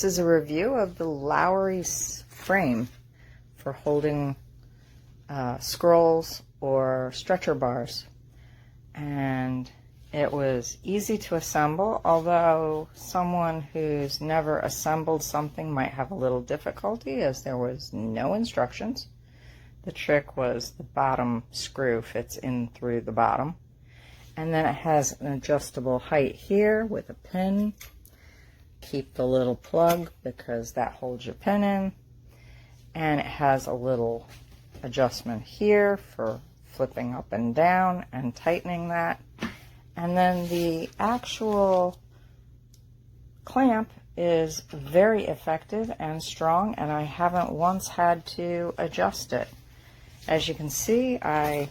This is a review of the Lowery frame for holding scrolls or stretcher bars, and it was easy to assemble, although someone who's never assembled something might have a little difficulty as there was no instructions. The trick was the bottom screw fits in through the bottom, and then it has an adjustable height here with a pin. Keep the little plug because that holds your pin in, and it has a little adjustment here for flipping up and down and tightening that. And then the actual clamp is very effective and strong, and I haven't once had to adjust it. As you can see, I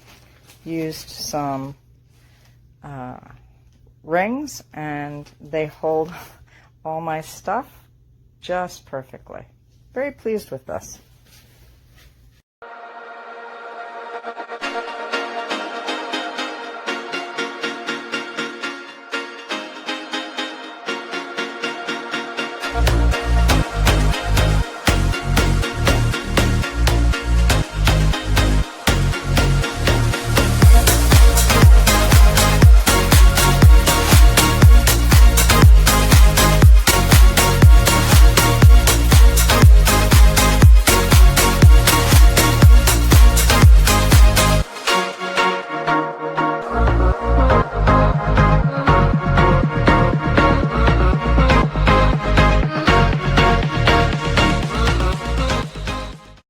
used some rings, and they hold all my stuff just perfectly. Very pleased with this.